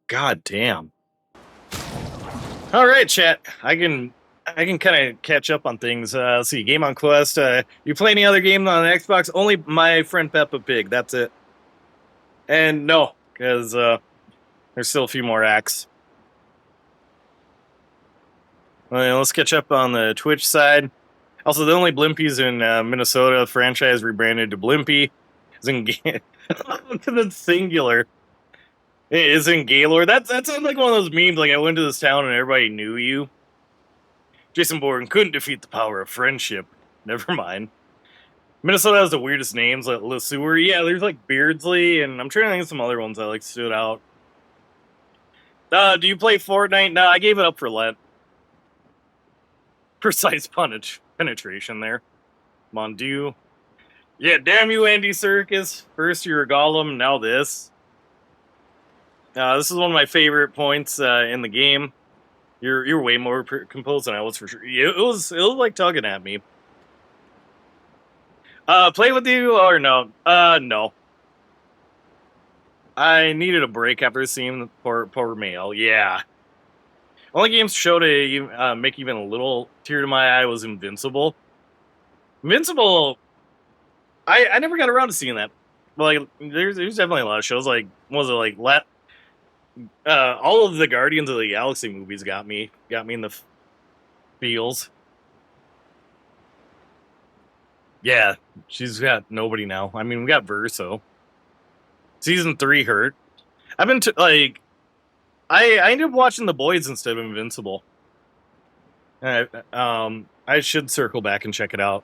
God damn. All right, chat. I can kind of catch up on things. Let's see, Game on Quest. You play any other game on the Xbox? Only My Friend Peppa Pig. That's it. And no, because there's still a few more acts. Let's catch up on the Twitch side. Also, the only Blimpies in Minnesota franchise rebranded to Blimpy is in that's singular. It is in Gaylord. That sounds like one of those memes. Like I went to this town and everybody knew you. Jason Bourne couldn't defeat the power of friendship. Never mind. Minnesota has the weirdest names, like LeSueur. Yeah, there's like Beardsley, and I'm trying to think of some other ones that like stood out. Do you play Fortnite? No, I gave it up for Lent. Precise penetration there. Mondu. Yeah, damn you, Andy Serkis. First you were Gollum, now this. This is one of my favorite points in the game. You're way more composed than I was for sure. It was like tugging at me. Play with you or no? No. I needed a break after seeing poor Mail. Yeah. Only games show to make even a little tear to my eye was Invincible. Invincible, I never got around to seeing that. But like, there's definitely a lot of shows. Like, what was it like? All of the Guardians of the Galaxy movies got me in the feels. Yeah, she's got nobody now. I mean, we got Verso. Season 3 hurt. I've been I ended up watching The Boys instead of Invincible. I should circle back and check it out.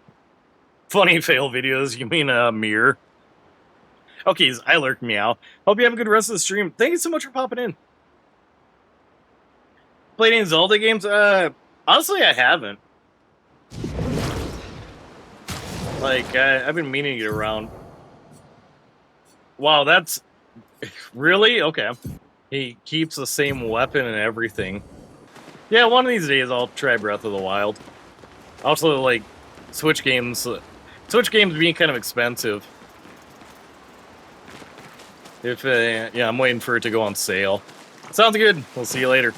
Funny fail videos. You mean Mirror? Okay, I lurk meow. Hope you have a good rest of the stream. Thank you so much for popping in. Played any Zelda games? Honestly, I haven't. Like, I've been meaning to get around. Wow, that's... Really? Okay. He keeps the same weapon and everything. Yeah, one of these days I'll try Breath of the Wild. Also, like, Switch games being kind of expensive. Yeah, I'm waiting for it to go on sale. Sounds good. We'll see you later.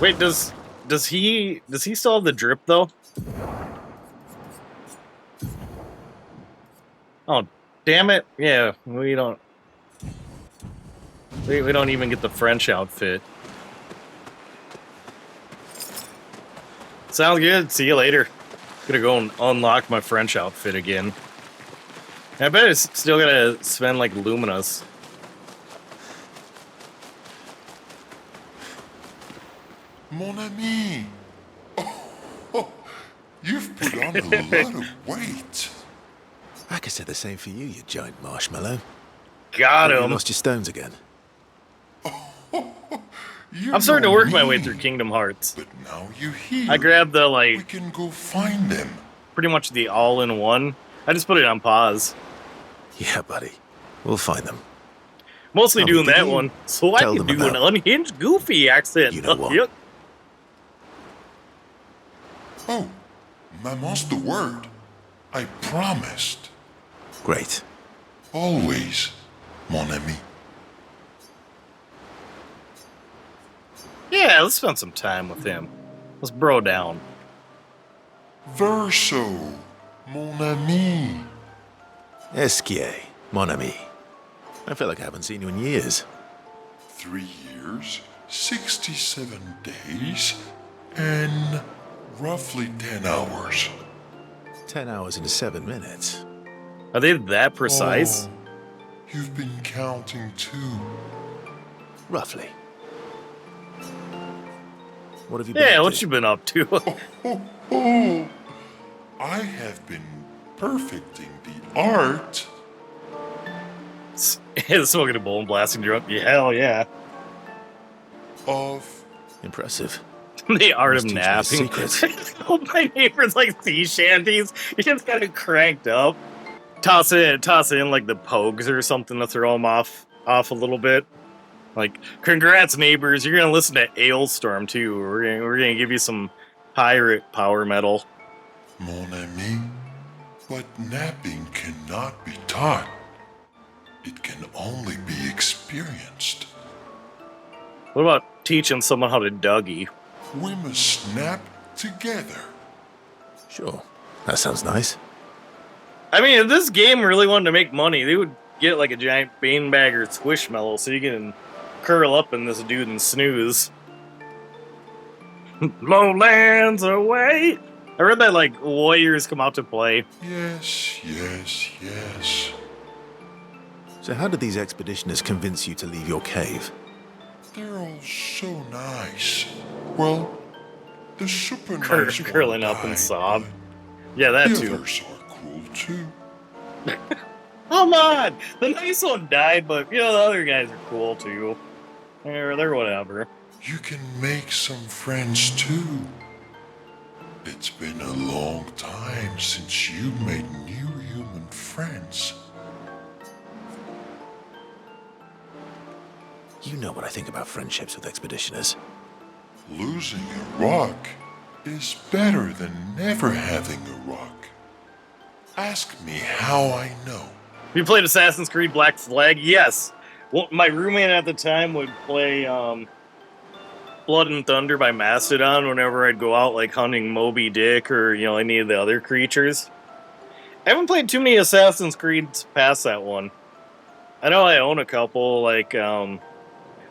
Wait, does he still have the drip though? Oh, damn it! Yeah, we don't even get the French outfit. Sounds good. See you later. Gonna go and unlock my French outfit again. I bet it's still gonna spend like Luminous. Mon ami! Oh, you've put on a lot of weight. I could say the same for you, you giant marshmallow. Got him. You lost your stones again. I'm starting to work my way through Kingdom Hearts. But now you're here. I grabbed the We can go find them. pretty much the all-in-one. I just put it on pause. Yeah, buddy. We'll find them. Mostly Oh, doing did that you one, so I tell can them do an about- unhinged, goofy accent. You know what? Yep. Oh, Maman's the word. I promised. Great. Always, mon ami. Yeah, let's spend some time with him. Let's bro down. Verso, mon ami. Esquier, mon ami. I feel like I haven't seen you in years. 3 years, 67 days, and roughly 10 hours. 10 hours and 7 minutes. Are they that precise? Oh, you've been counting too. Roughly. What have you been Yeah, up what to? you been up to? Oh, I have been perfecting the art. Smoking a bowl and blasting drunk. Yeah, hell yeah. Of Impressive. The art of Must teach me napping. the secret. Oh, my neighbor's like sea shanties. He just kind of cranked up. Toss it in like the Pogues or something to throw him off a little bit. Like, congrats, neighbors. You're gonna listen to Ailstorm too. We're gonna give you some pirate power metal. mon ami. But napping cannot be taught. It can only be experienced. What about teaching someone how to Dougie? We must nap together. Sure. That sounds nice. I mean, if this game really wanted to make money, they would get like a giant beanbag or squishmallow so you can curl up in this dude and snooze. Lowlands away. I read that like warriors come out to play. Yes, yes, yes. So how did these expeditioners convince you to leave your cave? They're all so nice. Well, the super nice one Curling up and died, sob. but Yeah, that the too. others are cool too. Come on! The nice one died, but you know the other guys are cool too. They're whatever. You can make some friends too. It's been a long time since you made new human friends. You know what I think about friendships with expeditioners. Losing a rock is better than never having a rock. Ask me how I know. You played Assassin's Creed Black Flag? Yes. Well, my roommate at the time would play Blood and Thunder by Mastodon whenever I'd go out like hunting Moby Dick or any of the other creatures. I haven't played too many Assassin's Creeds past that one. I know I own a couple, like I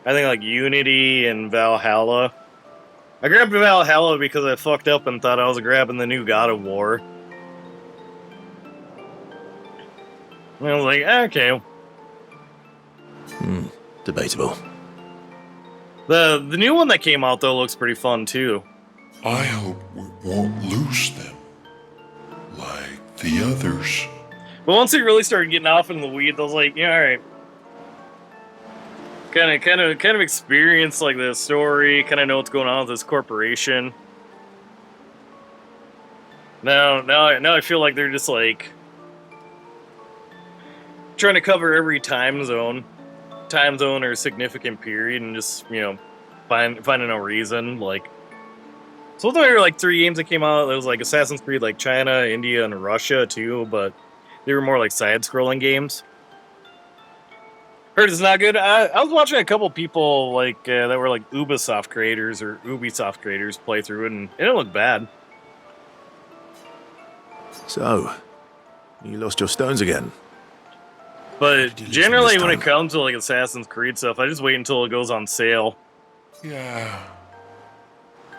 think like Unity and Valhalla. I grabbed Valhalla because I fucked up and thought I was grabbing the new God of War. And I was like, okay. Debatable. The new one that came out though looks pretty fun too. I hope we won't lose them. Like the others. But once it really started getting off in the weeds, I was like, yeah, all right. Kind of experience like the story, kind of know what's going on with this corporation. Now I feel like they're just like trying to cover every time zone or significant period, and just finding a reason. Like, so there were like 3 games that came out. There was like Assassin's Creed, like China, India, and Russia too, but they were more like side-scrolling games. Heard it's not good. I was watching a couple people like that were like Ubisoft creators play through it, and it didn't look bad. So, you lost your stones again. But did you lose generally, them when this it time? comes to like Assassin's Creed stuff, I just wait until it goes on sale. Yeah.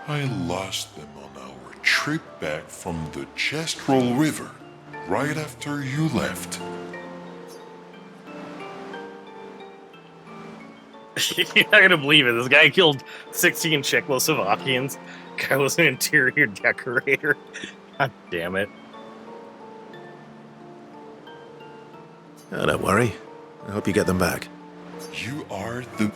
I lost them on our trip back from the Chestrel River, right after you left. You're not gonna believe it. This guy killed 16 Czechoslovakians. Guy was an interior decorator. God damn it. Oh, don't worry. I hope you get them back. You are the...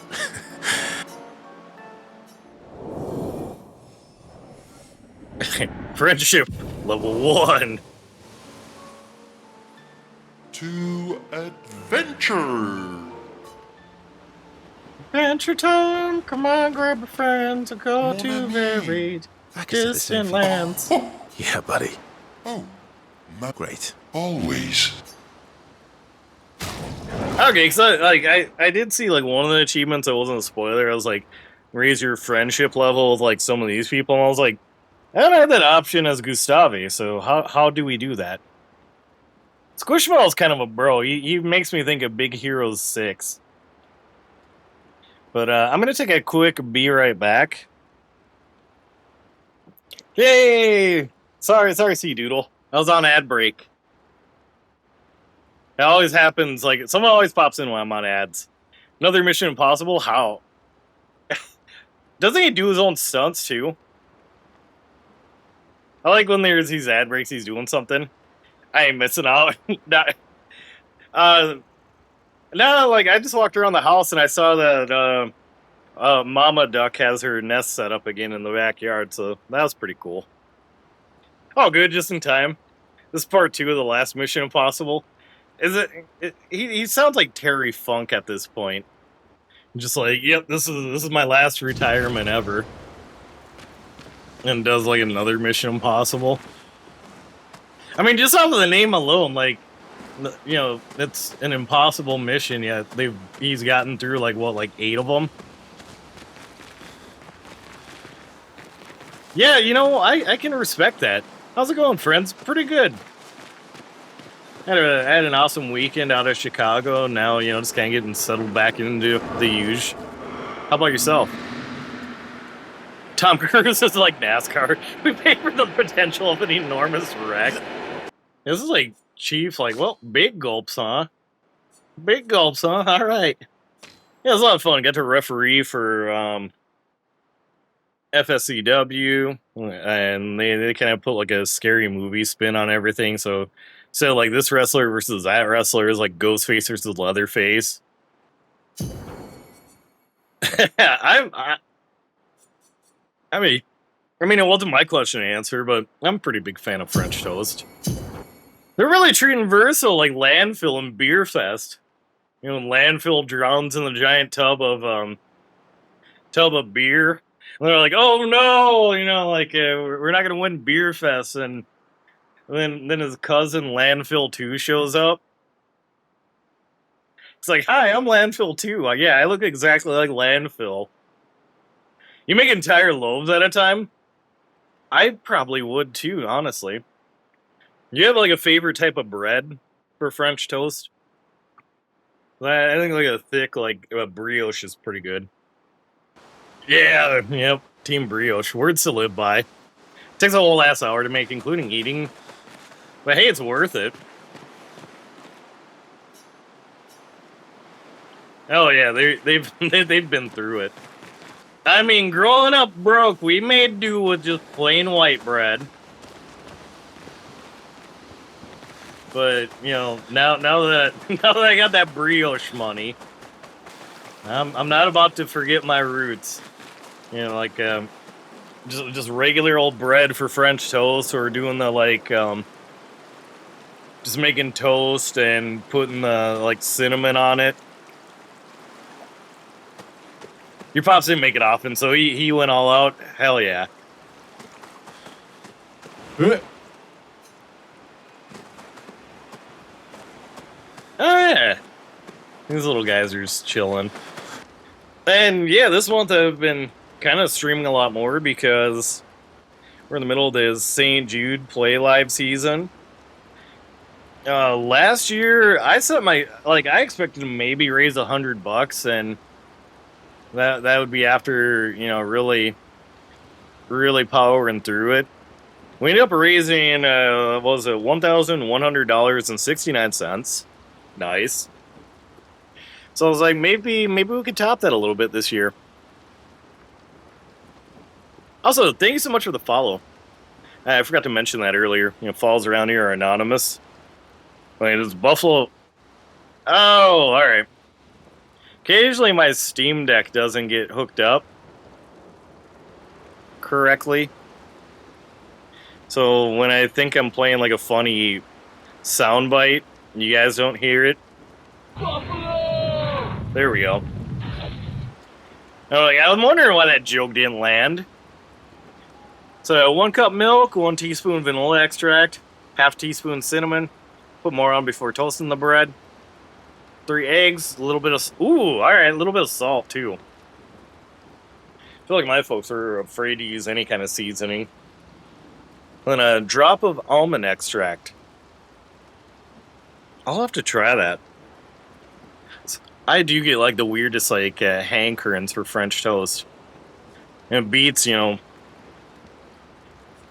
Friendship level 1. To adventure! Adventure time! Come on, grab your friends and go Mon to ami. very I can say the same distant for- lands. Yeah, buddy. Oh, my... Great. Always. Okay, so I did see like one of the achievements that wasn't a spoiler. I was like, raise your friendship level with like some of these people, and I was like, I don't have that option as Gustave, so how do we do that? Squishmallow's kind of a bro. He makes me think of Big Hero 6. But I'm gonna take a quick be right back. Yay! Sorry, Sea Doodle. I was on ad break. It always happens, like, someone always pops in when I'm on ads. Another Mission Impossible? How? Doesn't he do his own stunts, too? I like when there's these ad breaks, he's doing something. I ain't missing out. No, like, I just walked around the house and I saw that Mama Duck has her nest set up again in the backyard, so that was pretty cool. Oh, good, just in time. This is part 2 of the last Mission Impossible. He sounds like Terry Funk at this point. Just like, yep, this is my last retirement ever. And does like another Mission Impossible. I mean, just off of the name alone, like, you know, it's an impossible mission. Yet he's gotten through like what, like 8 of them. Yeah, you know, I can respect that. How's it going, friends? Pretty good. Had an awesome weekend out of Chicago. Now, you know, just kind of getting settled back into the usual. How about yourself? Tom Cruise is like NASCAR. We pay for the potential of an enormous wreck. This is like Chief, like, well, big gulps, huh? Big gulps, huh? All right. Yeah, it was a lot of fun. Got to referee for FSCW, and they kind of put like a scary movie spin on everything. So like this wrestler versus that wrestler is like Ghostface versus Leatherface. I mean, it wasn't my question to answer, but I'm a pretty big fan of French toast. They're really treating Verso like Landfill and Beer Fest. You know, Landfill drowns in the giant tub of beer. And they're like, oh no, you know, like we're not gonna win Beer Fest, and then his cousin Landfill 2 shows up. It's like, hi, I'm Landfill 2. Yeah, I look exactly like Landfill. You make entire loaves at a time? I probably would too, honestly. Do you have like a favorite type of bread for French toast? I think like a thick, like a brioche is pretty good. Yeah, yep, Team Brioche. Words to live by. Takes a whole last hour to make, including eating. But hey, it's worth it. Oh yeah, they've been through it. I mean, growing up broke, we made do with just plain white bread. But you know, now that I got that brioche money, I'm not about to forget my roots. You know, like just regular old bread for French toast, or doing the like just making toast and putting the like cinnamon on it. Your pops didn't make it often, so he went all out. Hell yeah. Oh yeah. These little guys are just chilling. And yeah, this month I've been kind of streaming a lot more because we're in the middle of the St. Jude Play Live season. Last year I set I expected to maybe raise $100, and that would be after, you know, really powering through it. We ended up raising what was it, $1,100.69. Nice. So I was like, maybe we could top that a little bit this year. Also, thank you so much for the follow. I forgot to mention that earlier. You know, follows around here are anonymous. Like, it's Buffalo. Oh, all right. Occasionally, my Steam Deck doesn't get hooked up correctly. So when I think I'm playing like a funny soundbite, you guys don't hear it. Buffalo! There we go. Oh, like, I was wondering why that joke didn't land. So 1 cup milk, 1 teaspoon vanilla extract, half teaspoon cinnamon. Put more on before toasting the bread. 3 eggs, a little bit of all right, a little bit of salt too. I feel like my folks are afraid to use any kind of seasoning. Then a drop of almond extract. I'll have to try that. I do get like the weirdest like hankerings for French toast. And it beats, you know,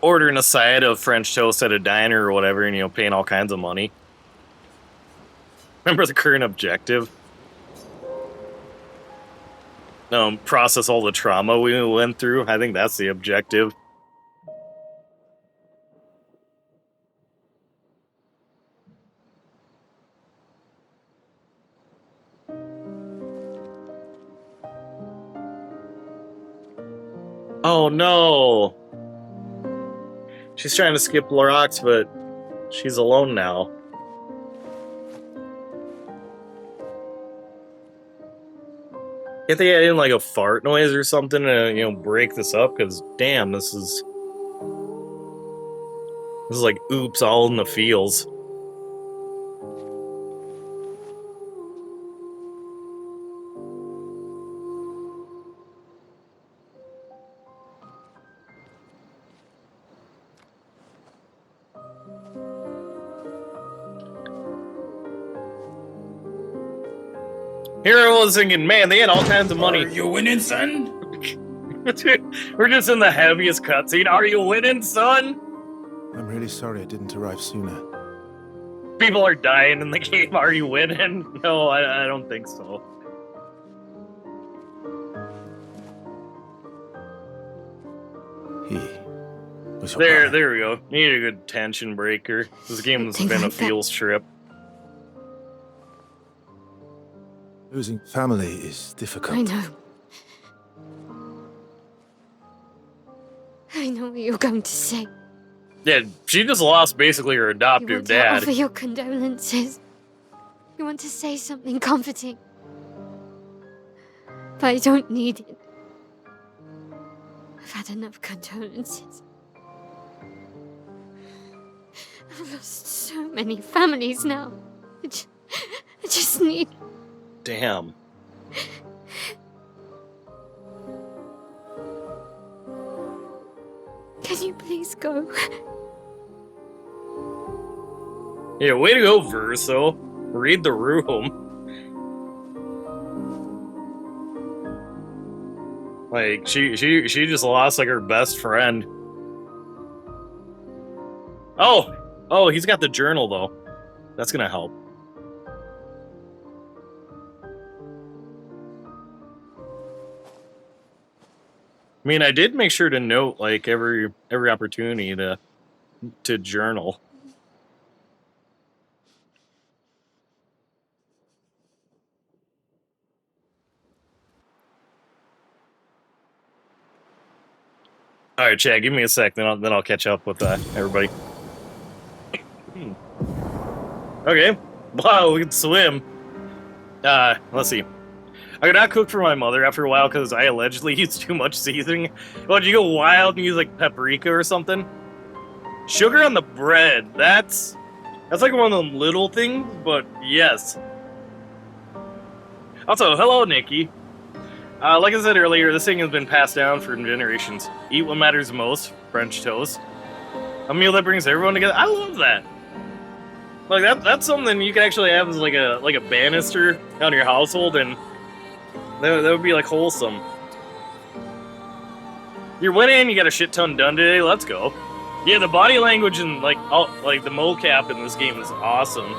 ordering a side of French toast at a diner or whatever, and you know, paying all kinds of money. Remember the current objective? Process all the trauma we went through. I think that's the objective. Oh no! She's trying to skip Lorax, but she's alone now. Can't they add in like a fart noise or something to, you know, break this up? Because damn, this is. This is like oops, all in the feels. Here I was thinking, man, they had all kinds of money. Are you winning, son? We're just in the heaviest cutscene. Are you winning, son? I'm really sorry I didn't arrive sooner. People are dying in the game. Are you winning? No, I don't think so. He was your brother. There we go. Need a good tension breaker. This game has been a feels trip. Losing family is difficult. I know. I know what you're going to say. Yeah, she just lost basically her You adoptive want to dad. offer your condolences. You want to say something comforting. But I don't need it. I've had enough condolences. I've lost so many families now. I just need... Damn. Can you please go? Yeah, way to go, Verso. Read the room. Like, she just lost, like, her best friend. Oh, he's got the journal, though. That's gonna help. I mean, I did make sure to note, like, every opportunity to journal. All right, Chad, give me a sec, then I'll catch up with everybody. Okay, wow, we can swim. Let's see. I could not cook for my mother after a while because I allegedly used too much seasoning. Well, did you go wild and use like paprika or something? Sugar on the bread. That's like one of them little things, but yes. Also, hello, Nikki. Like I said earlier, this thing has been passed down for generations. Eat what matters most, French toast. A meal that brings everyone together. I love that. Like that's something you can actually have as like a banister on your household, and that would be like wholesome. You're winning. You got a shit ton done today. Let's go. Yeah, the body language and like the mocap in this game is awesome.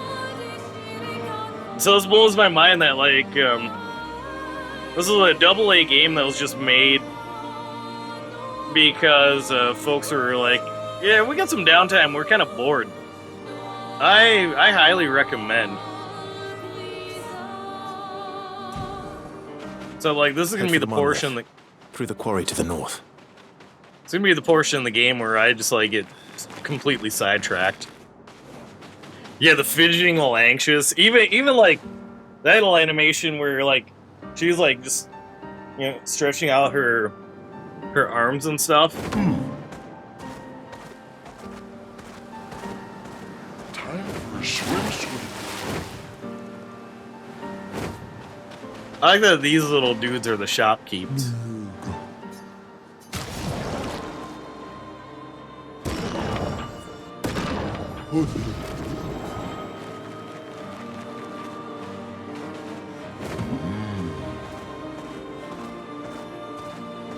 So this blows my mind that like this is a AA game that was just made because folks were like, yeah, we got some downtime. We're kind of bored. I highly recommend. So like this is gonna be the portion that through the quarry to the north. It's gonna be the portion of the game where I just like get completely sidetracked. Yeah, the fidgeting all anxious. Even like that little animation where like she's like just stretching out her arms and stuff. Time for a swim. I like that these little dudes are the shopkeepers.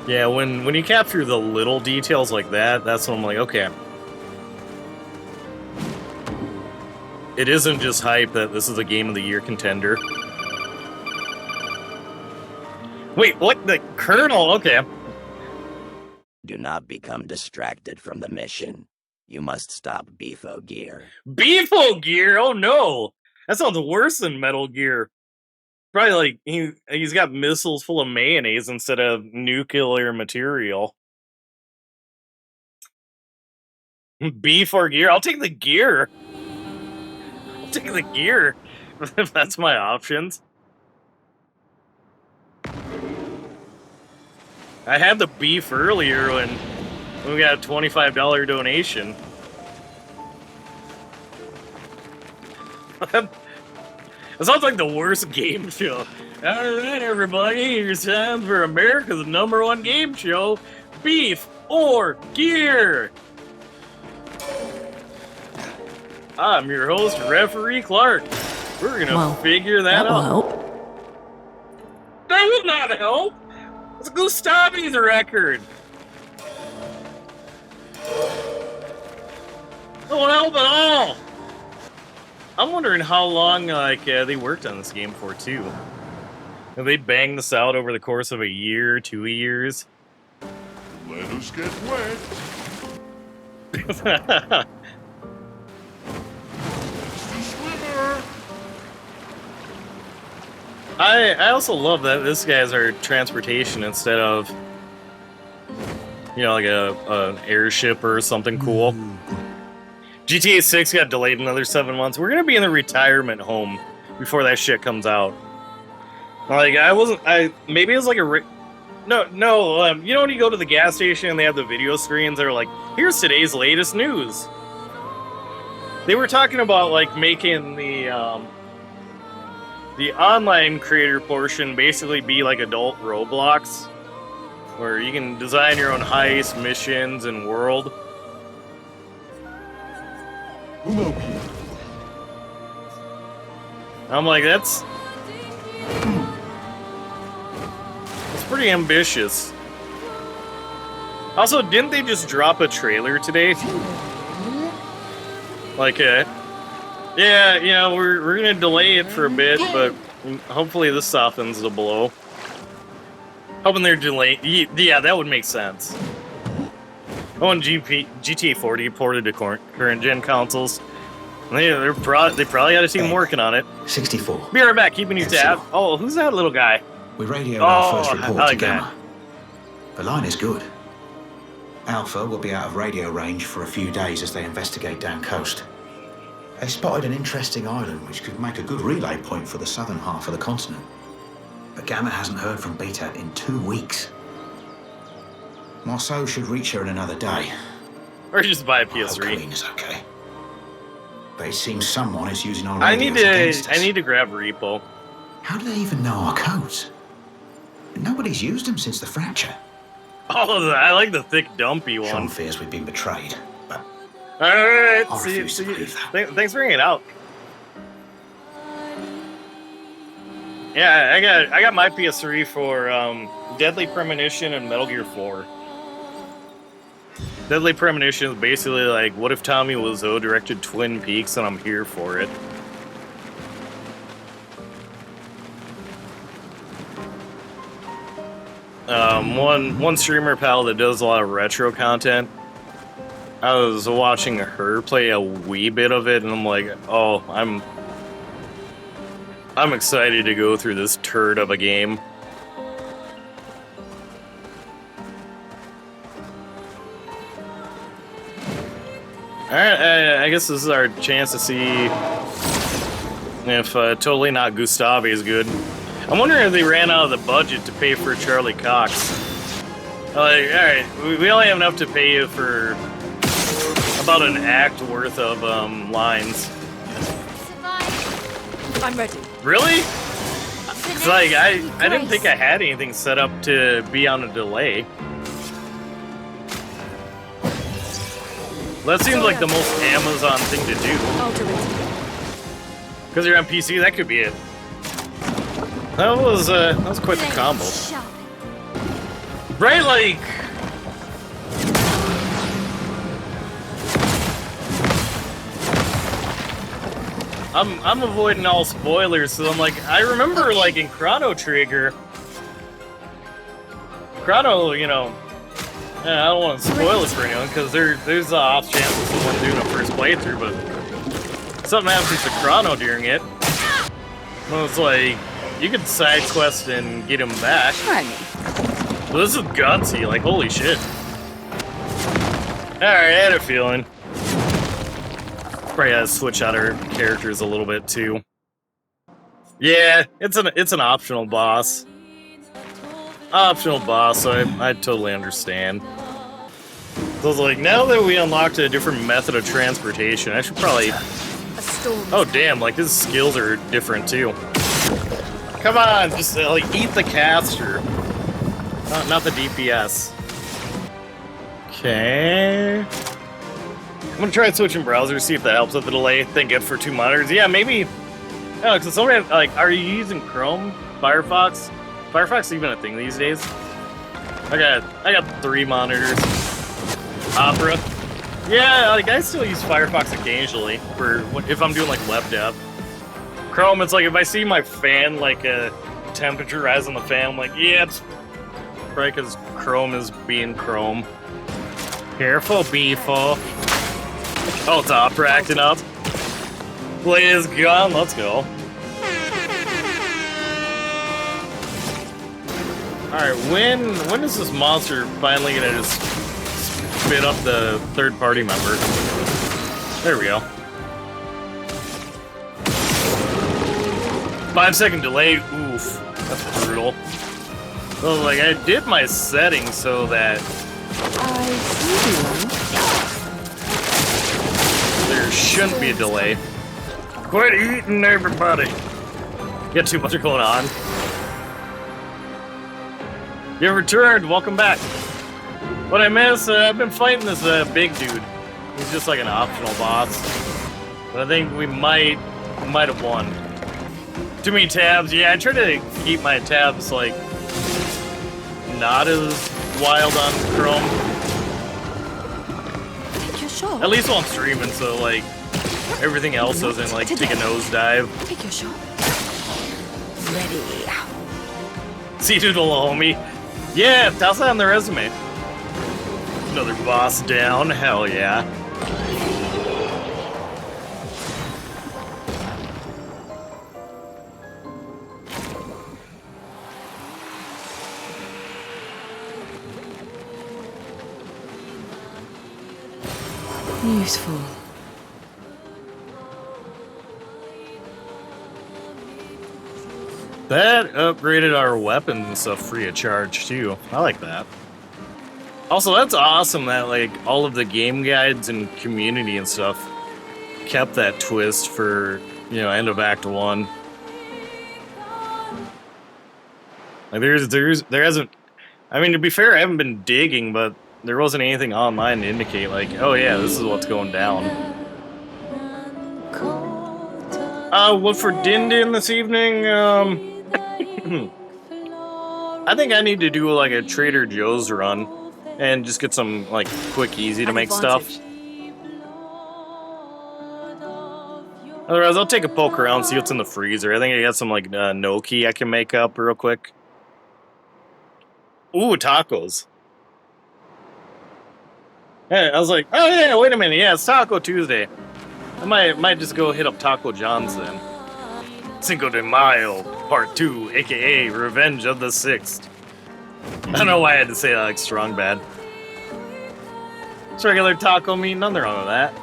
Yeah, when you capture the little details like that, that's when I'm like, okay. It isn't just hype that this is a Game of the Year contender. Wait, what? The Colonel? Okay. Do not become distracted from the mission. You must stop Beefo Gear. Beefo Gear? Oh no! That sounds worse than Metal Gear. Probably like he's got missiles full of mayonnaise instead of nuclear material. Beef or gear? I'll take the gear. I'll take the gear if that's my options. I had the beef earlier when we got a $25 donation. It sounds like the worst game show. Alright, everybody, here's time for America's #1 game show, Beef or Gear. I'm your host, RefereeClark. We're gonna figure that will out. help. That will not help! It's Gustavi's record! That won't help at all! I'm wondering how long they worked on this game for, too. Have they banged this out over the course of a year, 2 years? Let us get wet. It's the swimmer. I also love that this guy's our transportation instead of, you know, like an airship or something cool. GTA 6 got delayed another 7 months. We're gonna be in the retirement home before that shit comes out. Like, maybe it was like no, you know when you go to the gas station and they have the video screens, they're like, here's today's latest news. They were talking about, like, making the online creator portion basically be like adult Roblox, where you can design your own heist, missions, and world. I'm like, that's pretty ambitious. Also, didn't they just drop a trailer today? Like, yeah, you know, we're gonna delay it for a bit, but hopefully this softens the blow. Hoping they're delayed. Yeah, that would make sense. Oh, and GTA 40 ported to current gen consoles. They probably got a team working on it. 64. Be right back, keeping you tab. Oh, who's that little guy? We radioed our first report I like to Gamma. that. The line is good. Alpha will be out of radio range for a few days as they investigate down coast. They spotted an interesting island which could make a good relay point for the southern half of the continent. But Gamma hasn't heard from Beta in 2 weeks. Marceau should reach her in another day. Or just buy a I hope PS3. Colleen is okay. But it seems someone is using our I radios against us. need to grab repo. How do they even know our codes? Nobody's used them since the fracture. Oh, I like the thick, dumpy one. Sean fears we've been betrayed, but Alright, I see refuse to believe that. thanks for bringing it out. Yeah, I got my PS3 for Deadly Premonition and Metal Gear 4. Deadly Premonition is basically like, what if Tommy Wiseau directed Twin Peaks, and I'm here for it. One streamer pal that does a lot of retro content, I was watching her play a wee bit of it, and I'm like, oh, I'm excited to go through this turd of a game. Alright, I guess this is our chance to see if Totally Not Gustav is good. I'm wondering if they ran out of the budget to pay for Charlie Cox. Like, alright, we only have enough to pay you for about an act worth of lines. I'm ready. Really? It's like, I didn't think I had anything set up to be on a delay. That seems like the most Amazon thing to do. I'll do it. Because you're on PC, that could be it. That was quite the combo. Right, like... I'm avoiding all spoilers, so I'm like, I remember, like, in Chrono Trigger... Chrono, you know... I don't want to spoil it for anyone, because there's off chances of someone doing a first playthrough, but... Something happens to Chrono during it. Well, it's like... You could side quest and get him back. Try me. But this is gutsy, like, holy shit. Alright, I had a feeling. Probably gotta switch out our characters a little bit, too. Yeah, it's an optional boss. Optional boss, so I totally understand. So I was like, now that we unlocked a different method of transportation, I should probably storm. Oh damn, like his skills are different too. Come on, just like eat the caster. Not the DPS. Okay. I'm gonna try switching browsers, see if that helps with the delay. Thank God for 2 monitors. Yeah, maybe. No, because somebody like, are you using Chrome, Firefox? Firefox even a thing these days? I got 3 monitors. Opera. Yeah, like I still use Firefox occasionally for if I'm doing like web dev. Chrome, it's like if I see my fan like temperature rise on the fan, I'm like, yeah, it's probably because Chrome is being Chrome. Careful, Beeful. Oh, it's Opera acting up. Play is gone. Let's go. Alright, when is this monster finally gonna just spit up the third-party member? There we go. 5-second delay. Oof. That's brutal. So, like, I did my settings so that there shouldn't be a delay. Quit eating, everybody! Got too much going on. You returned, welcome back. What I miss, I've been fighting this big dude. He's just like an optional boss. But I think we might have won. Too many tabs, yeah, I try to keep my tabs like not as wild on Chrome. Take your shot. At least while I'm streaming, so like everything else doesn't like take a nosedive. Take your shot. Ready. See doodle homie. Yeah, toss that on the resume. Another boss down, hell yeah. Useful. That upgraded our weapons and stuff free of charge too. I like that. Also, that's awesome that like all of the game guides and community and stuff kept that twist for, you know, end of Act 1. Like there hasn't, I mean, to be fair, I haven't been digging, but there wasn't anything online to indicate like, oh yeah, this is what's going down. What for Din Din this evening? I think I need to do like a Trader Joe's run and just get some like quick, easy to make stuff. Otherwise, I'll take a poke around, see what's in the freezer. I think I got some like gnocchi I can make up real quick. Ooh, tacos. Yeah, I was like, oh yeah, wait a minute, yeah, it's Taco Tuesday. I might just go hit up Taco John's then. Cinco de Mayo, Part 2, aka Revenge of the 6th. I don't know why I had to say that like strong bad. It's regular taco meat, nothing wrong with that.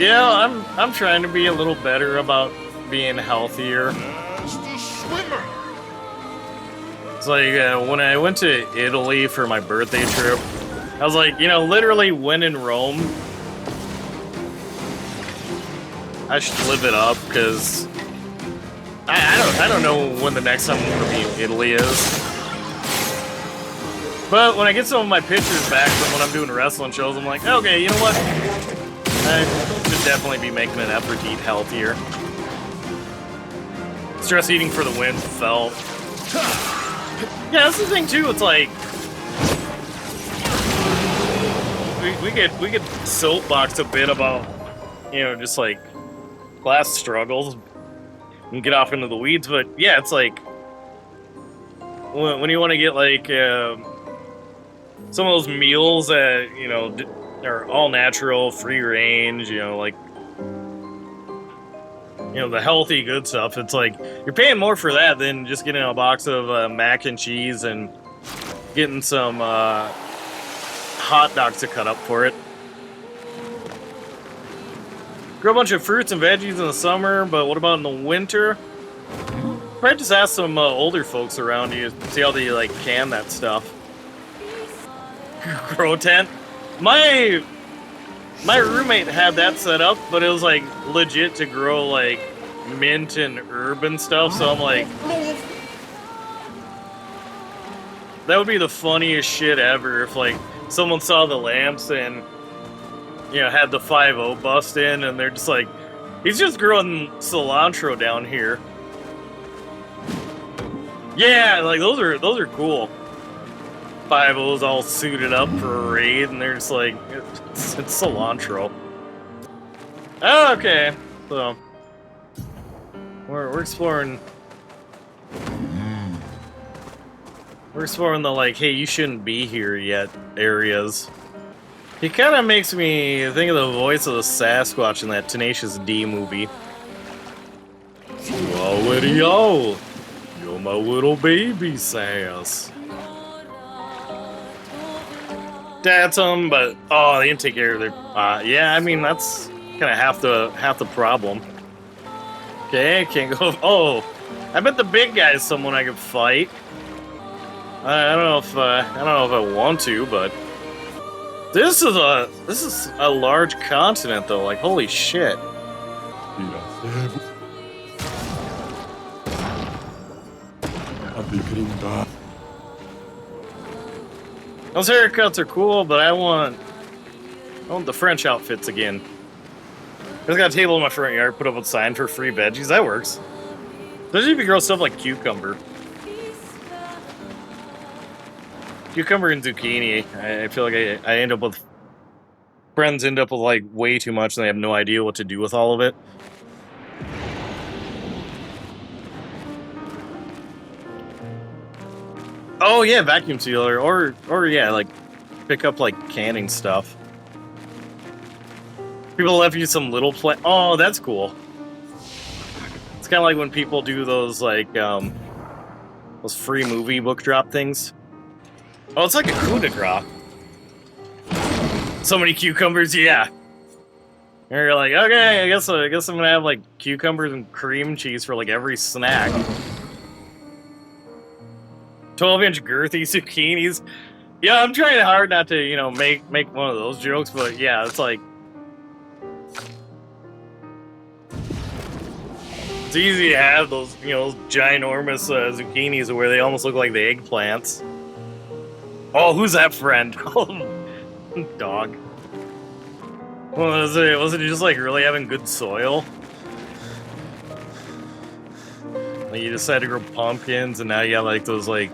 Yeah, I'm trying to be a little better about being healthier. It's like when I went to Italy for my birthday trip, I was like, you know, literally when in Rome, I should live it up because I don't know when the next time I'm gonna be in Italy is. But when I get some of my pictures back from when I'm doing wrestling shows, I'm like, okay, you know what? I should definitely be making an effort to eat healthier. Stress eating for the win, felt. Yeah, that's the thing too. It's like we could soapbox a bit about, you know, just like class struggles and get off into the weeds, but yeah, it's like when you want to get like some of those meals that, you know, are all natural, free range, you know, like, you know, the healthy good stuff. It's like you're paying more for that than just getting a box of mac and cheese and getting some hot dogs to cut up for it. Grow a bunch of fruits and veggies in the summer, but what about in the winter? Probably just ask some older folks around you, see how they like can that stuff. Grow tent. My My roommate had that set up, but it was like legit to grow like mint and herb and stuff. So I'm like, that would be the funniest shit ever if like someone saw the lamps and had the 5-0 bust in, and they're just like, he's just growing cilantro down here. Yeah, like those are cool. 5-0's all suited up for a raid, and they're just like, it's cilantro. Oh, okay, so we're exploring. We're exploring the like, hey, you shouldn't be here yet areas. He kind of makes me think of the voice of the Sasquatch in that Tenacious D movie. Yo, you're my little baby Sass. That's them, but they didn't take care of their. Yeah, I mean that's kind of half the problem. Okay, can't go. Oh, I bet the big guy's someone I could fight. I don't know if I want to, but this is a large continent though. Like holy shit. Those haircuts are cool, but I want the French outfits again. I just got a table in my front yard, put up a sign for free veggies. That works. Especially if you grow stuff like cucumber. Cucumber and zucchini. I feel like I end up with friends end up with like way too much and they have no idea what to do with all of it. Oh yeah, vacuum sealer, or yeah, like pick up like canning stuff. People left you some little Oh, that's cool. It's kind of like when people do those like those free movie book drop things. Oh, it's like a coup de grace. So many cucumbers, yeah. And you're like, okay, I guess I'm gonna have like cucumbers and cream cheese for like every snack. 12-inch girthy zucchinis. Yeah, I'm trying hard not to, make one of those jokes, but yeah, it's like it's easy to have those, those ginormous zucchinis where they almost look like the eggplants. Oh, who's that friend? Oh, dog. Was it just like really having good soil? Like you decided to grow pumpkins, and now you got like those like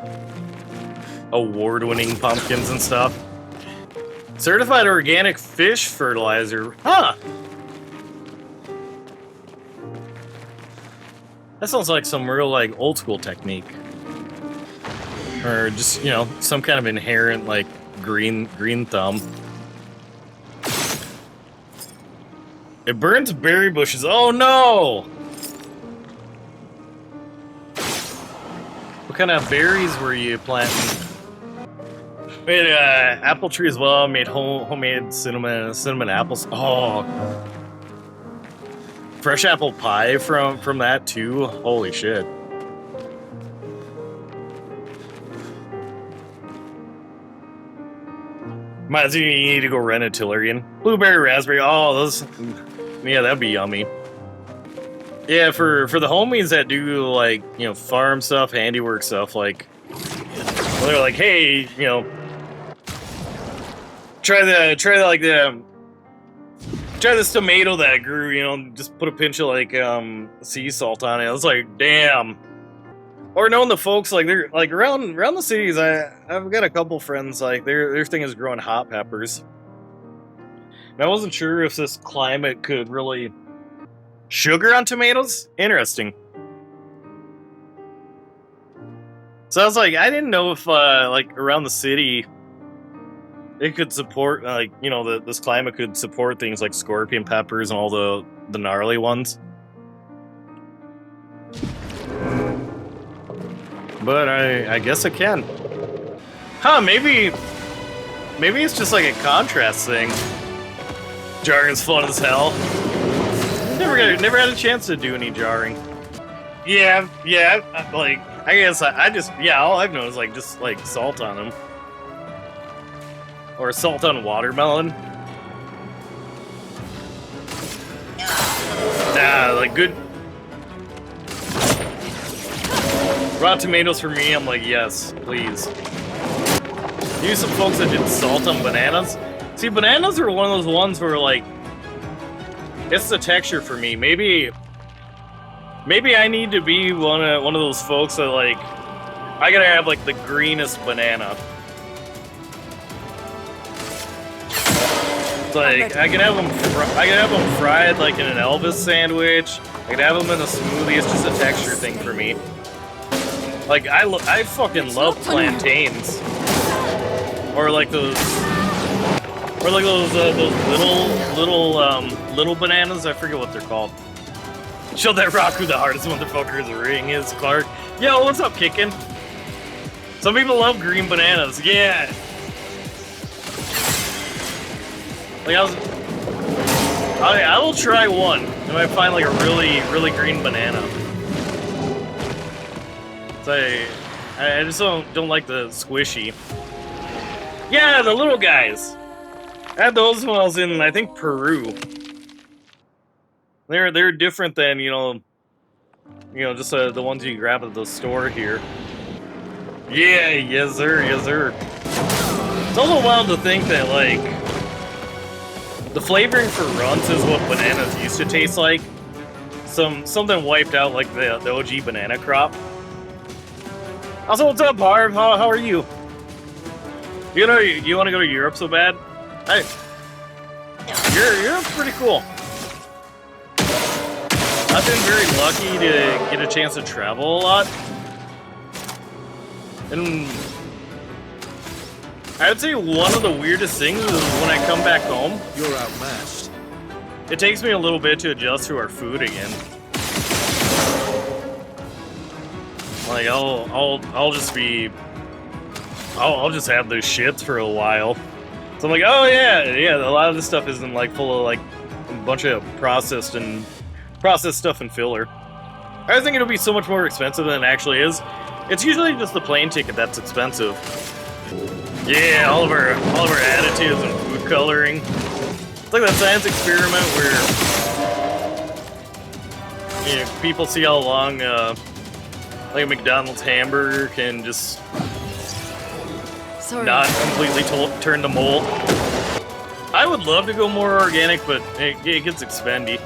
award-winning pumpkins and stuff. Certified organic fish fertilizer, huh? That sounds like some real like old school technique, or just some kind of inherent like green thumb. It burns berry bushes. Oh no! What kind of berries were you planting? We had apple tree as well. Made homemade cinnamon apples. Oh, fresh apple pie from that too. Holy shit! Might as well you need to go rent a Tillerian. Blueberry, raspberry. Oh, those. Yeah, that'd be yummy. Yeah, for the homies that do like farm stuff, handiwork stuff, like they're like, hey, try this tomato that I grew, just put a pinch of like sea salt on it. It's like, damn. Or knowing the folks like they're like around the cities, I've got a couple friends like their thing is growing hot peppers. And I wasn't sure if this climate could really sugar on tomatoes. Interesting. So I was like, I didn't know if like around the city it could support like this climate could support things like scorpion peppers and all the gnarly ones. But I guess it can. Huh, maybe it's just like a contrast thing. Jarring's fun as hell. Never had a chance to do any jarring. Yeah, like, I guess I just, all I've known is like, just like salt on them. Or salt on watermelon. Nah, like good. Raw tomatoes for me, I'm like, yes, please. Use some folks that did salt on bananas. See, bananas are one of those ones where, like, it's the texture for me. Maybe I need to be one of those folks that, like, I gotta have, like, the greenest banana. It's like, I can have them fried, like, in an Elvis sandwich. I can have them in a smoothie. It's just a texture thing for me. Like, I fucking love plantains. Or like those little bananas. I forget what they're called. Show that rock who the hardest motherfucker in the ring is, Clark. Yo, what's up, kickin'? Some people love green bananas. Yeah. Like I will try one. I might find like a really green banana. So I just don't like the squishy. Yeah, the little guys. I had those when I was in, I think, Peru. They're different than, you know, just the ones you grab at the store here. Yeah, yes sir, yes sir. It's also wild to think that, like, the flavoring for runts is what bananas used to taste like. Something wiped out, like the OG banana crop. Also, what's up, Harv? How are you? You know, you want to go to Europe so bad? Hey, Europe's pretty cool. I've been very lucky to get a chance to travel a lot. And I would say one of the weirdest things is when I come back home. You're outmatched. It takes me a little bit to adjust to our food again. Like I'll just be. I'll just have those shits for a while. So I'm like, oh yeah, a lot of this stuff isn't like full of like a bunch of processed stuff and filler. I was thinking it'll be so much more expensive than it actually is. It's usually just the plane ticket that's expensive. Yeah, all of our additives and food coloring. It's like that science experiment where, you know, people see how long like a McDonald's hamburger can just not completely turn to mold. I would love to go more organic, but it gets expendy.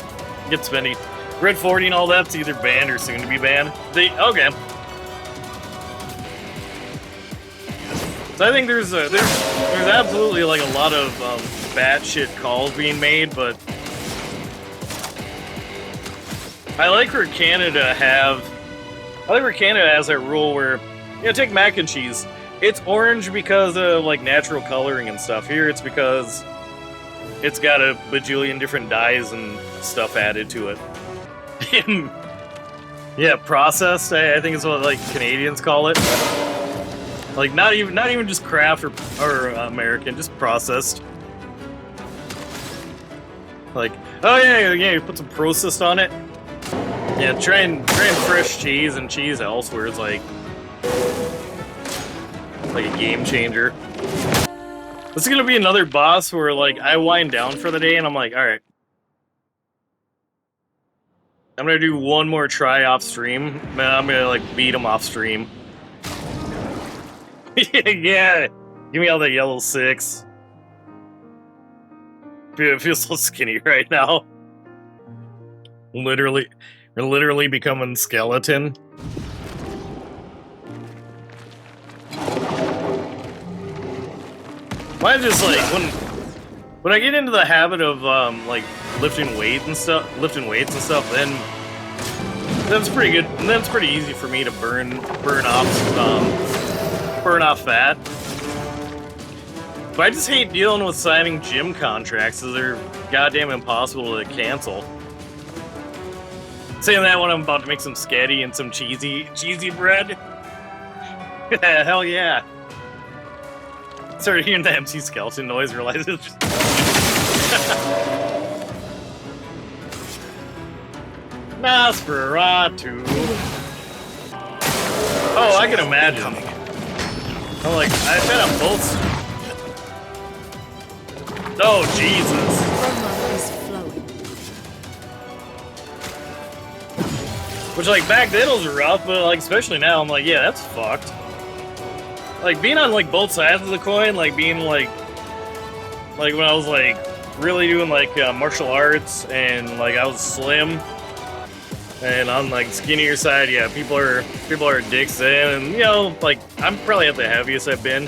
Red 40 and all that's either banned or soon to be banned. Okay. So I think there's absolutely like a lot of batshit calls being made, but I like where Canada has that rule where, you know, take mac and cheese. It's orange because of like natural coloring and stuff. Here it's because it's got a bajillion different dyes and stuff added to it. Yeah, processed, I think is what like Canadians call it. Like not even just craft or American, just processed. Like, oh yeah, you put some processed on it. Yeah, trying fresh cheese and cheese elsewhere is like a game changer. This is gonna be another boss where like I wind down for the day and I'm like, all right, I'm gonna do one more try off stream. Man, I'm gonna like beat him off stream. Yeah, give me all that yellow 6. Dude, it feels so skinny right now. Literally becoming skeleton. Mine's just like when I get into the habit of like lifting weights and stuff, then that's pretty good. And then it's pretty easy for me to burn off fat. But I just hate dealing with signing gym contracts, as they're goddamn impossible to cancel. Saying that when I'm about to make some sketty and some cheesy bread. Hell yeah. Started hearing the MC skeleton noise, realized it's just Nosferatu. Oh, I can imagine. I'm like, I bet on both. Oh, Jesus. Which, like, back then was rough, but, like, especially now, I'm like, yeah, that's fucked. Like, being on, like, both sides of the coin, like, being, like, when I was, like, really doing, like, martial arts, and, like, I was slim, and on, like, skinnier side, yeah, people are dicks then, and, you know, like, I'm probably at the heaviest I've been.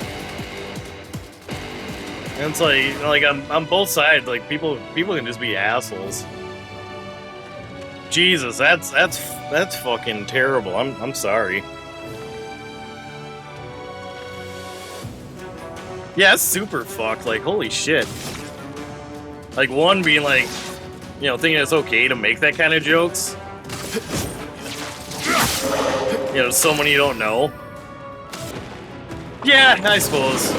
And it's like, on both sides, like, people can just be assholes. Jesus, that's fucking terrible. I'm sorry. Yeah, it's super fucked. Like, holy shit. Like, one being like, you know, thinking it's okay to make that kind of jokes. You know, someone you don't know. Yeah, I suppose.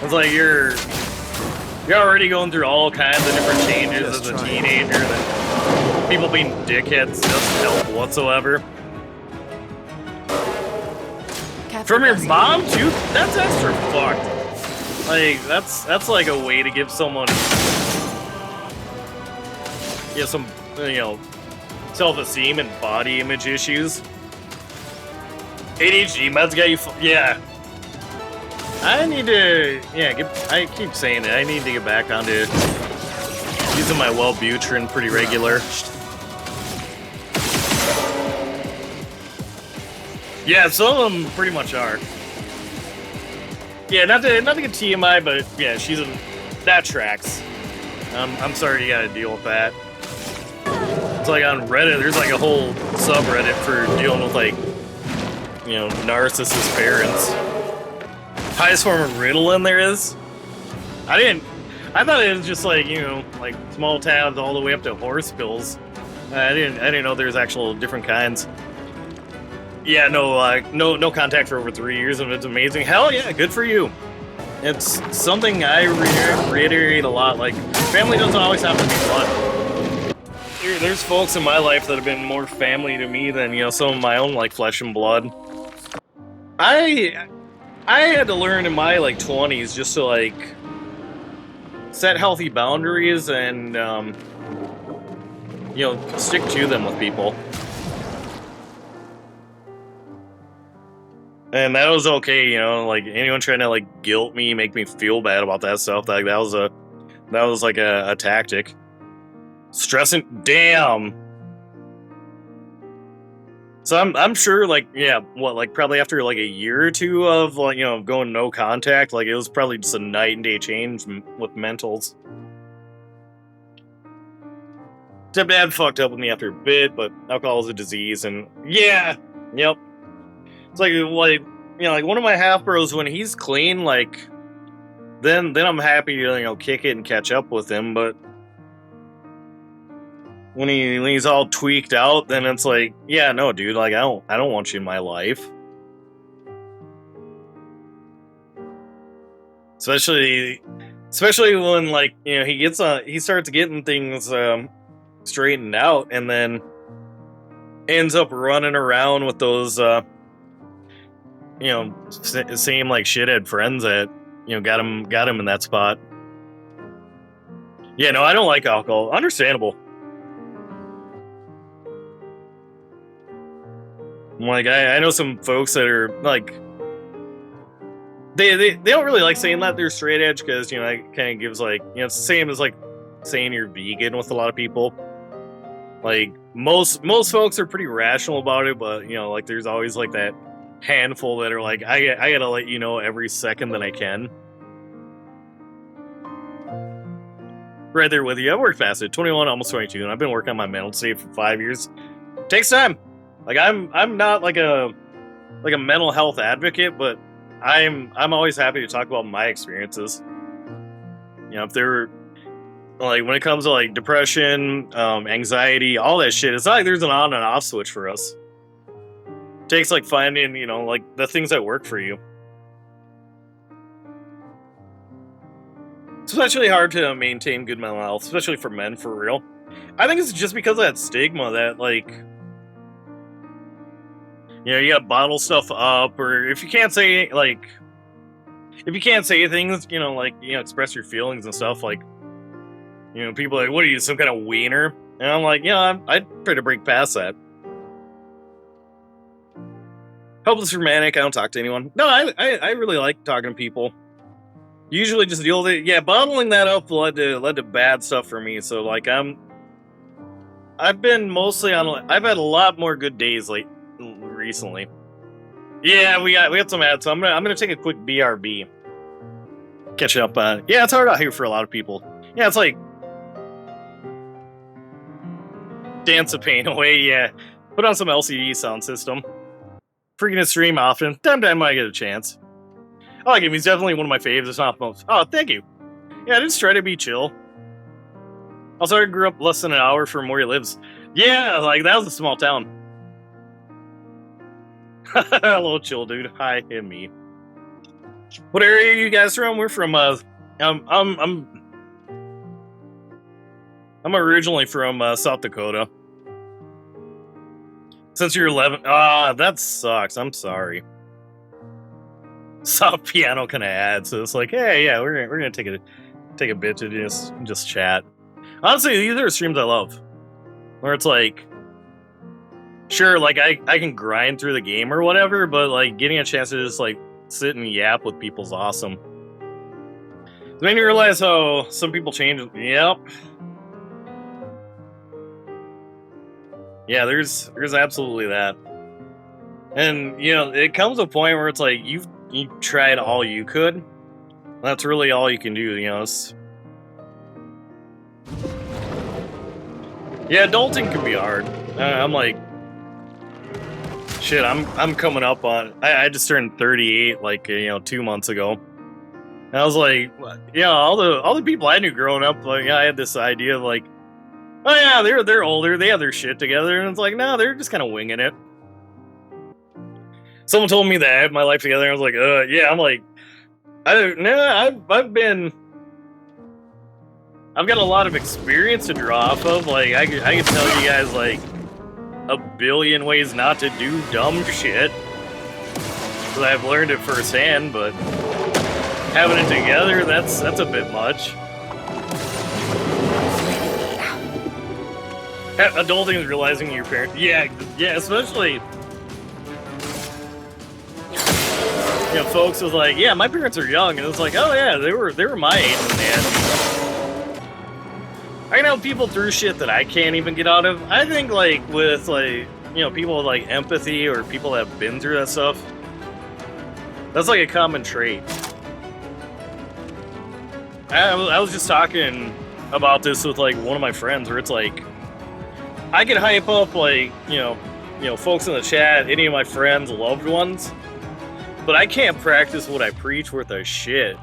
It's like you're already going through all kinds of different changes as a teenager. That people being dickheads doesn't help whatsoever. From your mom too? That's extra fucked. Like that's like a way to give someone, yeah, some, you know, self-esteem and body image issues. ADHD meds got you. Yeah. I need to. Yeah, I keep saying it. I need to get back onto using my Wellbutrin pretty regular. Yeah, some of them pretty much are. Yeah, not to get TMI, but yeah, that tracks. I'm sorry you gotta deal with that. It's like on Reddit, there's like a whole subreddit for dealing with, like, you know, narcissist parents. Highest form of Ritalin there is. I thought it was just like, you know, like small towns all the way up to horse pills. I didn't know there's actual different kinds. Yeah, no contact for over 3 years, and it's amazing. Hell yeah, good for you. It's something I reiterate a lot. Like, family doesn't always have to be blood. There's folks in my life that have been more family to me than, you know, some of my own, like, flesh and blood. I had to learn in my, like, 20s just to, like, set healthy boundaries and, you know, stick to them with people. And that was okay, you know, like, anyone trying to, like, guilt me, make me feel bad about that stuff, like, that was like a tactic. Stressing, damn. So I'm sure, like, yeah, like, probably after, like, a year or two of, like, you know, going no contact, like, it was probably just a night and day change with mentals. Stepdad fucked up with me after a bit, but alcohol is a disease, and yeah, yep. It's like, you know, like, one of my half bros, when he's clean, like, then I'm happy to, you know, kick it and catch up with him, but when he's all tweaked out, then it's like, yeah, no, dude, like, I don't want you in my life. Especially when, like, you know, he starts getting things straightened out, and then ends up running around with those you know, same, like, shithead friends that, you know, got him in that spot. Yeah, no, I don't like alcohol. Understandable. Like, I know some folks that are, like, they don't really like saying that they're straight edge, because, you know, it kind of gives, like, you know, it's the same as, like, saying you're vegan with a lot of people. Like, most folks are pretty rational about it, but, you know, like, there's always, like, that handful that are like, I gotta let you know every second that I can. Right there with you. I worked fast at 21, almost 22, and I've been working on my mental state for 5 years. Takes time. Like, I'm not like a mental health advocate, but I'm always happy to talk about my experiences. You know, if they're, like, when it comes to, like, depression, anxiety, all that shit, it's not like there's an on and off switch for us. It takes, like, finding, you know, like, the things that work for you. It's especially hard to maintain good mental health, especially for men, for real. I think it's just because of that stigma that, like, you know, you gotta bottle stuff up, or if you can't say things, you know, like, you know, express your feelings and stuff, like, you know, people are like, what are you, some kind of wiener? And I'm like, yeah, I'd try to break past that. Hopeless romantic. I don't talk to anyone. No, I really like talking to people. Usually just deal with it. Yeah, bottling that up led to bad stuff for me. So like I've been mostly on. I've had a lot more good days recently. Yeah, we got some ads. So I'm gonna take a quick BRB. Catch up on. Yeah, it's hard out here for a lot of people. Yeah, it's like dance the pain away. Yeah, put on some LCD sound system. Freaking stream often. Time I get a chance. I like him. He's definitely one of my faves. It's not most. Oh, thank you. Yeah, I just try to be chill. Also, I grew up less than an hour from where he lives. Yeah, like that was a small town. A little chill, dude. Hi, and me. What area are you guys from? We're from. I'm originally from South Dakota. Since you're 11, that sucks. I'm sorry. Soft piano kind of adds, so it's like, hey, yeah, we're gonna take a bit to just chat. Honestly, these are streams I love, where it's like, sure, like I can grind through the game or whatever, but like getting a chance to just like sit and yap with people's awesome. It made me realize how some people change. Yep. Yeah, there's absolutely that. And, you know, it comes to a point where it's like, you tried all you could. That's really all you can do, you know. Yeah, adulting can be hard. I'm like, shit, I'm coming up on, I just turned 38, like, 2 months ago. And I was like, all the people I knew growing up, like, I had this idea of like, oh yeah, they're older, they have their shit together, and it's like, no, they're just kind of winging it. Someone told me that I had my life together, and I was like, yeah, I'm like, I've got a lot of experience to draw off of. Like, I can tell you guys like a billion ways not to do dumb shit, because I've learned it firsthand. But having it together, that's a bit much. Adulting is realizing your parents. Yeah, especially. Folks was like, yeah, my parents are young, and it's like, oh yeah, they were my age when they had me. I can help people through shit that I can't even get out of. I think like with like people with like empathy or people that have been through that stuff, that's like a common trait. I was just talking about this with like one of my friends, where it's like, I can hype up like folks in the chat, any of my friends, loved ones. But I can't practice what I preach worth a shit.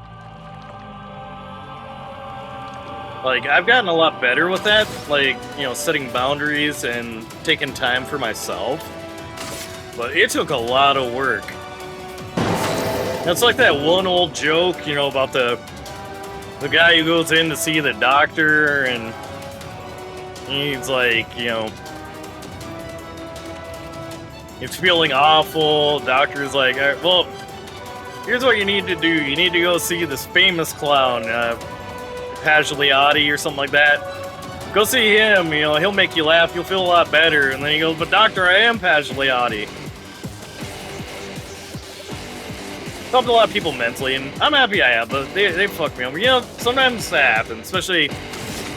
Like, I've gotten a lot better with that. Like, setting boundaries and taking time for myself. But it took a lot of work. It's like that one old joke, about the guy who goes in to see the doctor and he's like, it's feeling awful. Doctor's like, all right, well, here's what you need to do. You need to go see this famous clown, Pagliatti or something like that. Go see him, he'll make you laugh. You'll feel a lot better. And then he goes, but doctor, I am Pagliatti. Helped a lot of people mentally, and I'm happy I have, but they fucked me over. Sometimes that happens, especially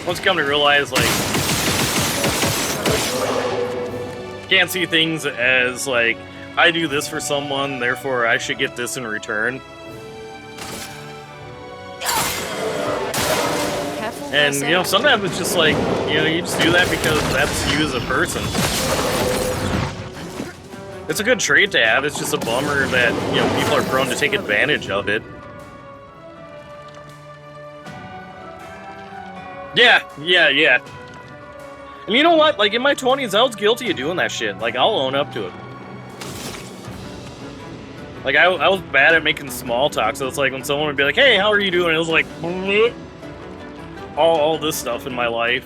once you come to realize, like, can't see things as like, I do this for someone, therefore I should get this in return. And sometimes it's just like, you just do that because that's you as a person. It's a good trait to have. It's just a bummer that people are prone to take advantage of it. Yeah. And you know what? Like, in my 20s, I was guilty of doing that shit. Like, I'll own up to it. Like, I was bad at making small talk, so it's like when someone would be like, hey, how are you doing? It was like, all this stuff in my life.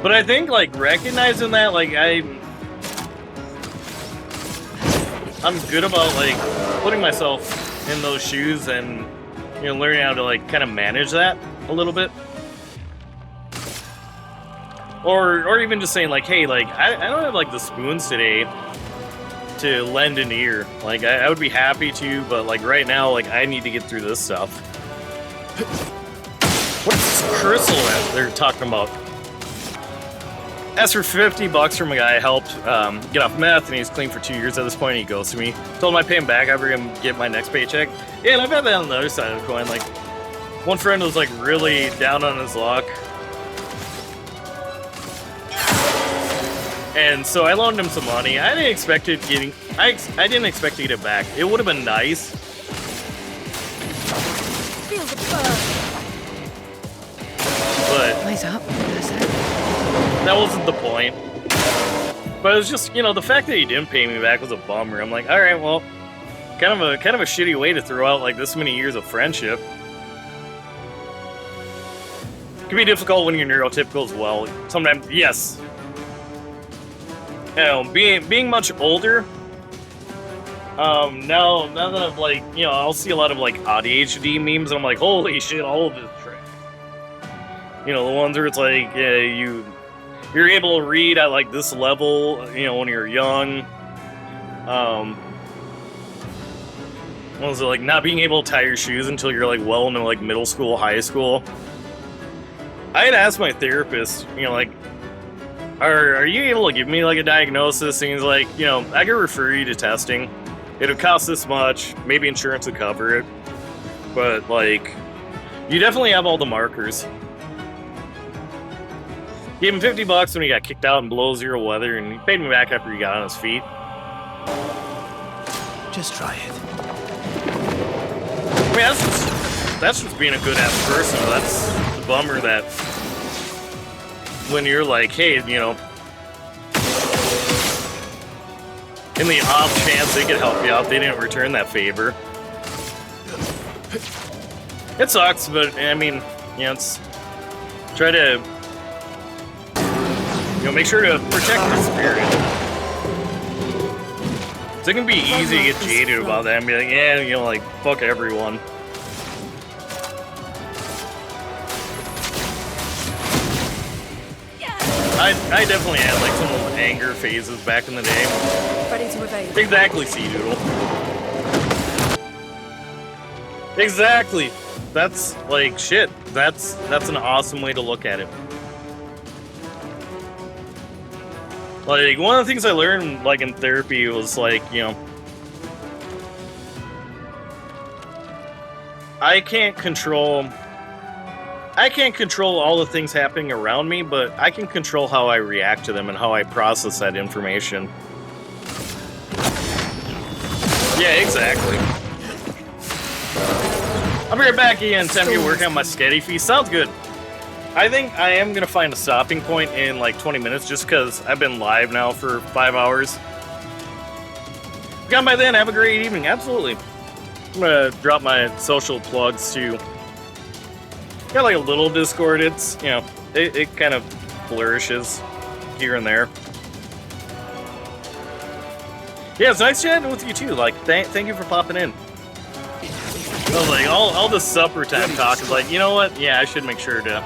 But I think, like, recognizing that, like, I'm good about, like, putting myself in those shoes and, learning how to, like, kind of manage that a little bit. Or even just saying, like, hey, like, I don't have, like, the spoons today. to lend an ear. Like, I would be happy to, but like right now, like I need to get through this stuff. What's this crystal that they're talking about? Asked for $50 from a guy I helped get off meth, and he's clean for 2 years at this point. And he goes to me, told him I pay him back after him get my next paycheck. Yeah, and I've had that on the other side of the coin. Like, one friend was like really down on his luck, and so I loaned him some money. I didn't expect it getting. I didn't expect to get it back. It would have been nice. Feel the burn. But Eyes up. that wasn't the point. But it was just, you know, the fact that he didn't pay me back was a bummer. I'm like, all right, well, kind of a shitty way to throw out like this many years of friendship. It can be difficult when you're neurotypical as well. Sometimes, yes. You know, being much older. Now that I've like, you know, I'll see a lot of like ADHD memes, and I'm like, holy shit, all of this trash. You know, the ones where it's like, yeah, you're able to read at like this level, you know, when you're young. What was it, like not being able to tie your shoes until you're like well into like middle school, high school? I had asked my therapist, you know, like, are you able to give me like a diagnosis? And he's like, you know, I could refer you to testing. It would cost this much. Maybe insurance would cover it. But like, you definitely have all the markers. Gave him $50 when he got kicked out in below zero weather, and he paid me back after he got on his feet. Just try it. I mean, that's just being a good ass person. That's the bummer that when you're like, hey, you know, in the off chance they could help you out, they didn't return that favor. It sucks, but I mean, you know, it's try to, you know, make sure to protect your spirit. So it can be easy to get jaded about that and be like, yeah, you know, like, fuck everyone. I definitely had like some of those anger phases back in the day. Ready to evade. Exactly, Sea-Doodle. Exactly. That's like shit. That's an awesome way to look at it. Like, one of the things I learned like in therapy was like, you know, I can't control all the things happening around me, but I can control how I react to them and how I process that information. Yeah, exactly. I'll be right back again. Time to get working on my steady feet. Sounds good. I think I am going to find a stopping point in like 20 minutes just because I've been live now for 5 hours. Gone by then. Have a great evening. Absolutely. I'm going to drop my social plugs too. Got like a little Discord. It's, you know, it kind of flourishes here and there. Yeah, it's nice chatting with you too. Like, thank you for popping in. I was like, all the supper time talk is like, you know what? Yeah, I should make sure to.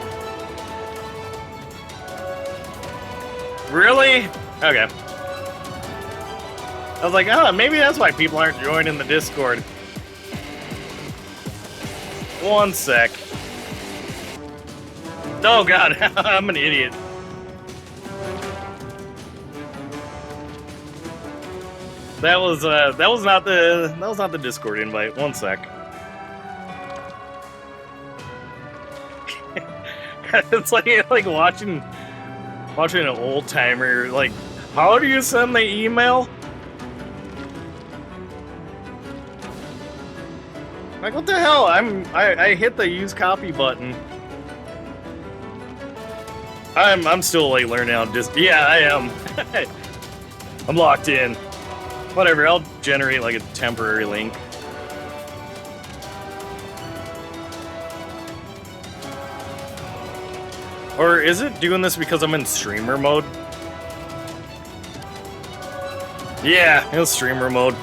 Really? Okay. I was like, oh, maybe that's why people aren't joining the Discord. One sec. Oh god, I'm an idiot. That was not the Discord invite. One sec. It's like watching an old timer. Like, how do you send the email? Like, what the hell? I hit the use copy button. I'm still like learning how to yeah, I am. I'm locked in. Whatever, I'll generate like a temporary link. Or is it doing this because I'm in streamer mode? Yeah, it was streamer mode.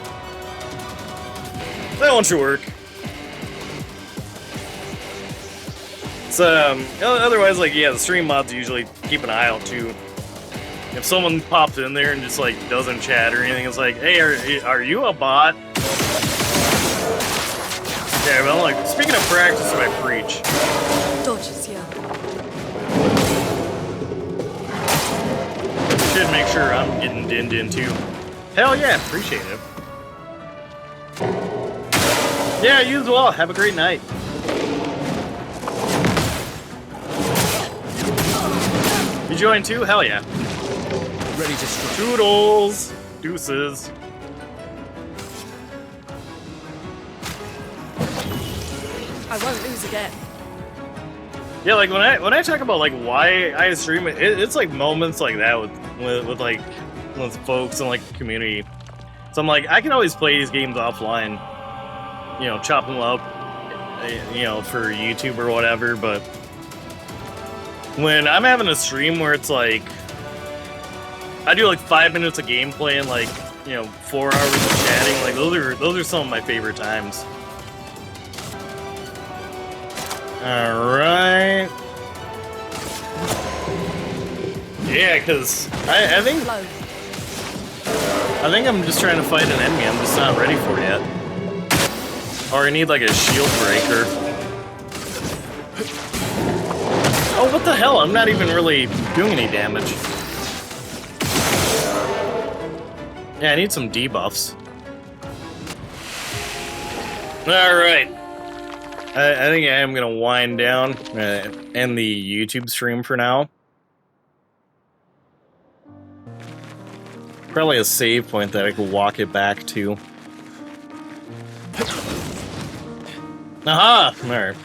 That one should work. It's otherwise, like, yeah, the stream mods usually keep an eye out too. If someone pops in there and just like doesn't chat or anything, it's like, hey, are you a bot? Yeah, but I'm like, speaking of practice, I preach. Dodges, yeah. Should make sure I'm getting dinned into. Hell yeah, appreciate it. Yeah, you as well. Have a great night. You joined too? Hell yeah. Ready to strike. Toodles. Deuces. I won't lose again. Yeah, like when I talk about like why I stream it, it's like moments like that with like with folks and like community. So I'm like, I can always play these games offline, you know, chop them up, you know, for YouTube or whatever. But when I'm having a stream where it's like I do like 5 minutes of gameplay and like, you know, 4 hours of chatting, like those are some of my favorite times. Alright. Yeah, because I think Blow. I'm just trying to fight an enemy I'm just not ready for yet. Or I need like a shield breaker. Oh, what the hell? I'm not even really doing any damage. Yeah, I need some debuffs. Alright. I think I am going to wind down and end the YouTube stream for now. Probably a save point that I could walk it back to. Aha! Alright.